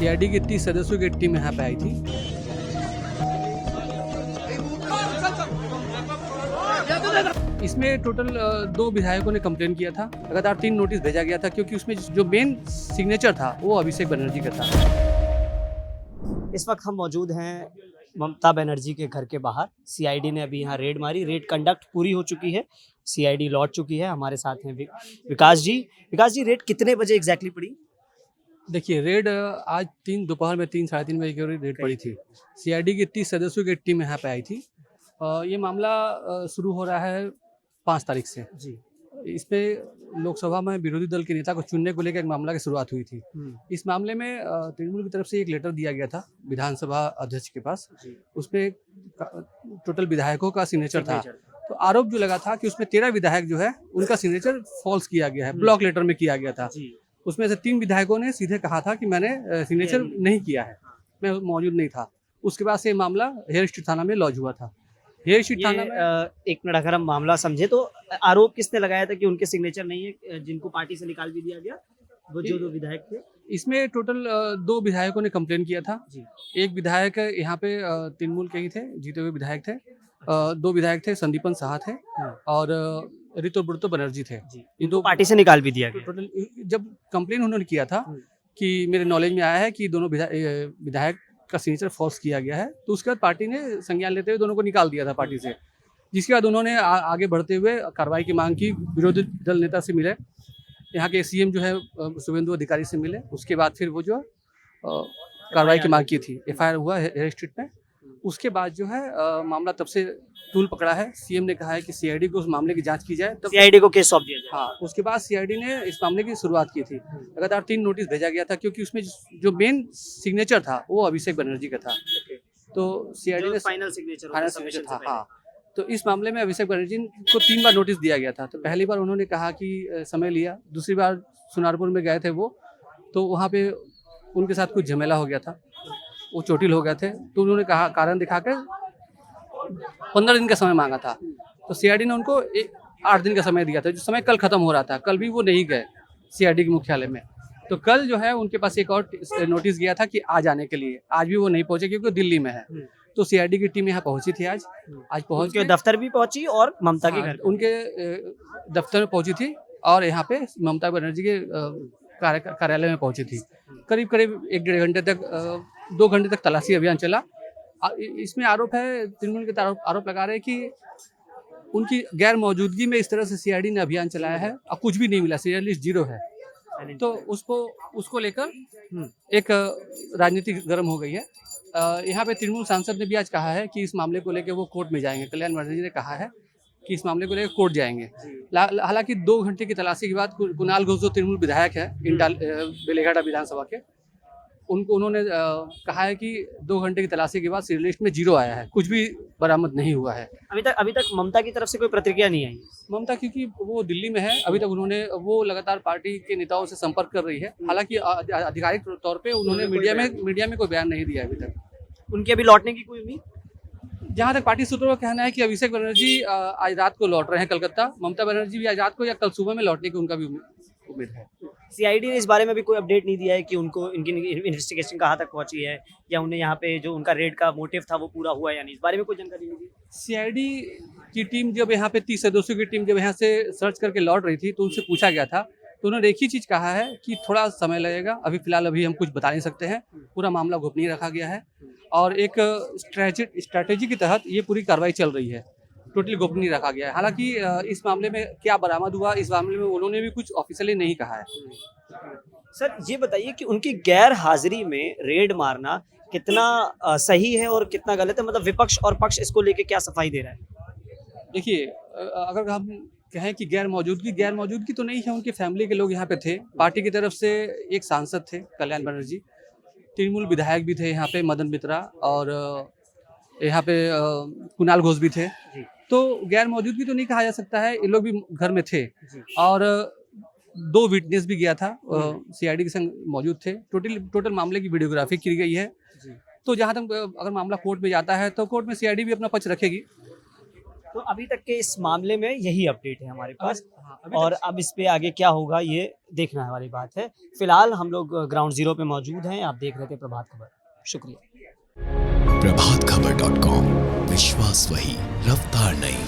CID की 30 सदस्यों की टीम यहाँ पे आई थी। इसमें टोटल 2 विधायकों ने कंप्लेन किया था। लगातार 3 नोटिस भेजा गया था क्योंकि उसमें जो मेन सिग्नेचर था वो अभिषेक बनर्जी का था। इस वक्त हम मौजूद हैं ममता बनर्जी के घर के बाहर। सीआईडी ने अभी यहाँ रेड मारी, रेड कंडक्ट पूरी हो चुकी है, सीआईडी लौट चुकी है। हमारे साथ हैं विकास जी। विकास जी, रेड कितने बजे एग्जैक्टली पड़ी? देखिए, रेड आज दोपहर में 3 साढ़े 3 बजे की रेड पड़ी थी। सीआईडी की 30 सदस्यों की टीम यहाँ पे आई थी। ये मामला शुरू हो रहा है 5 तारीख से जी। इस पे लोकसभा में विरोधी दल के नेता को चुनने को लेकर एक मामला की शुरुआत हुई थी। इस मामले में तृणमूल की तरफ से एक लेटर दिया गया था विधानसभा अध्यक्ष के पास। उस पे टोटल विधायकों का सिग्नेचर था। तो आरोप जो लगा था कि उसमें 13 विधायक जो है उनका सिग्नेचर फॉल्स किया गया है, ब्लॉक लेटर में किया गया था। उसमें से 3 विधायकों ने सीधे कहा था कि मैंने सिग्नेचर नहीं किया है, मैं मौजूद नहीं था। उसके बाद से ये मामला हेयर स्ट्रीट थाना में लॉन्च हुआ था। हेयर स्ट्रीट थाना में एक मिनट, अगर हम मामला समझे तो आरोप किसने लगाया था कि उनके सिग्नेचर नहीं है, जिनको पार्टी से निकाल भी दिया गया, वो जो 2 विधायक थे? इसमें टोटल 2 विधायकों ने कंप्लेन किया था। जी। एक विधायक यहाँ पे तृणमूल के ही थे, जीते हुए विधायक थे। 2 विधायक थे, संदीपन साहा थे और ऋतुब्रत बनर्जी थे। इन 2 पार्टी से निकाल भी दिया गया। टोटल जब कंप्लेन उन्होंने किया था कि मेरे नॉलेज में आया है कि दोनों विधायक का सिग्नेचर फॉल्स किया गया है, तो उसके बाद पार्टी ने संज्ञान लेते हुए दोनों को निकाल दिया था पार्टी से। जिसके बाद उन्होंने आगे बढ़ते हुए कार्रवाई की मांग की, विरोधी दल नेता से मिले, यहाँ के सीएम जो है शुभेंदु अधिकारी से मिले। उसके बाद फिर वो जो कार्रवाई की मांग की थी, एफआईआर हुआ हेयर स्ट्रीट में। उसके बाद जो है मामला तब से तूल पकड़ा है। सीएम ने कहा है कि सीआईडी को उस मामले की जांच की जाए, तब सीआईडी को केस सौंप दिया जाए। हाँ, उसके बाद सीआईडी ने इस मामले की शुरुआत की थी। लगातार 3 नोटिस भेजा गया था क्योंकि उसमें जो मेन सिग्नेचर था वो अभिषेक बनर्जी का था। तो सीआईडी ने फाइनल सिग्नेचर था। हाँ, तो इस मामले में अभिषेक बनर्जी को 3 बार नोटिस दिया गया था। तो पहली बार उन्होंने कहा कि समय लिया, दूसरी बार सुनारपुर में गए थे वो, तो वहाँ पे उनके साथ कुछ झमेला हो गया था, वो चोटिल हो गए थे। तो उन्होंने कहा, कारण दिखाकर 15 दिन का समय मांगा था। तो सीआईडी ने उनको 8 दिन का समय दिया था, जो समय कल खत्म हो रहा था। कल भी वो नहीं गए सीआईडी के मुख्यालय में। तो कल जो है उनके पास एक और नोटिस गया था कि आ जाने के लिए। आज भी वो नहीं पहुंचे क्योंकि दिल्ली में है। तो सीआईडी की टीम यहाँ पहुंची थी। आज पहुंच के दफ्तर भी पहुंची और ममता के घर, उनके दफ्तर में पहुंची थी और यहाँ पे ममता बनर्जी के कार्यालय में पहुंची थी। करीब 1-1.5 घंटे तक 2 घंटे तक तलाशी अभियान चला। इसमें आरोप है, तृणमूल के आरोप लगा रहे हैं कि उनकी गैर मौजूदगी में इस तरह से सीआईडी ने अभियान चलाया है और कुछ भी नहीं मिला, सीरियल लिस्ट 0 है। तो उसको लेकर एक राजनीति गर्म हो गई है। यहाँ पे तृणमूल सांसद ने भी आज कहा है कि इस मामले को लेकर वो कोर्ट में जाएंगे। कल्याण बनर्जी ने कहा है कि इस मामले को लेकर कोर्ट जाएंगे। हालांकि 2 घंटे की तलाशी के बाद कुणाल घोष जो तृणमूल विधायक है बेलेघाटा विधानसभा के, उन्होंने कहा है कि 2 घंटे की तलाशी के बाद सीरियल लिस्ट में 0 आया है, कुछ भी बरामद नहीं हुआ है। अभी तक ममता की तरफ से कोई प्रतिक्रिया नहीं आई। ममता क्योंकि वो दिल्ली में है, अभी तक वो लगातार पार्टी के नेताओं से संपर्क कर रही है। हालांकि आधिकारिक तौर पे उन्होंने मीडिया में कोई बयान नहीं दिया अभी तक। उनके अभी लौटने की कोई उम्मीद? जहाँ तक पार्टी सूत्रों का कहना है कि अभिषेक बनर्जी आज रात को लौट रहे हैं कलकत्ता। ममता बनर्जी भी आज रात को या कल सुबह में लौटने की उनका भी उम्मीद है। सीआईडी ने इस बारे में भी कोई अपडेट नहीं दिया है कि उनको इनकी इन्वेस्टिगेशन कहाँ तक पहुंची है, या उन्हें यहाँ पे जो उनका रेड का मोटिव था वो पूरा हुआ या नहीं, इस बारे में कोई जानकारी नहीं दी? सीआईडी की टीम जब यहाँ पे 30 सदस्यों की टीम जब यहाँ से सर्च करके लौट रही थी तो उनसे पूछा गया था, तो उन्होंने एक ही चीज़ कहा है कि थोड़ा समय लगेगा, अभी फिलहाल हम कुछ बता नहीं सकते हैं, पूरा मामला गोपनीय रखा गया है और एक स्ट्रैटेजी के तहत ये पूरी कार्रवाई चल रही है, टोटली गोपनीय रखा गया है। हालांकि इस मामले में क्या बरामद हुआ, इस मामले में उन्होंने भी कुछ ऑफिशियली नहीं कहा है। सर, ये बताइए कि उनकी गैर हाजिरी में रेड मारना कितना सही है और कितना गलत है? मतलब विपक्ष और पक्ष इसको लेके क्या सफाई दे रहा है? देखिए, अगर हम कहें कि गैर मौजूदगी तो नहीं है। उनकी फैमिली के लोग यहाँ पे थे। पार्टी की तरफ से एक सांसद थे कल्याण बनर्जी, तृणमूल विधायक भी थे यहाँ पे मदन मित्रा, और यहाँ पे कुणाल घोष भी थे। तो गैर मौजूदगी तो नहीं कहा जा सकता है, ये लोग भी घर में थे। और 2 विटनेस भी गया था, सीआईडी के संग मौजूद थे। टोटल मामले की वीडियोग्राफी की गई है। तो जहाँ तक अगर मामला कोर्ट में जाता है तो कोर्ट में सीआईडी भी अपना पक्ष रखेगी। तो अभी तक के इस मामले में यही अपडेट है हमारे पास अभी और अब इस पे आगे क्या होगा ये देखना वाली बात है। फिलहाल हम लोग ग्राउंड जीरो पे मौजूद हैं। आप देख रहे थे प्रभात खबर। शुक्रिया। प्रभातखबर.com, विश्वास वही, रफ्तार नहीं।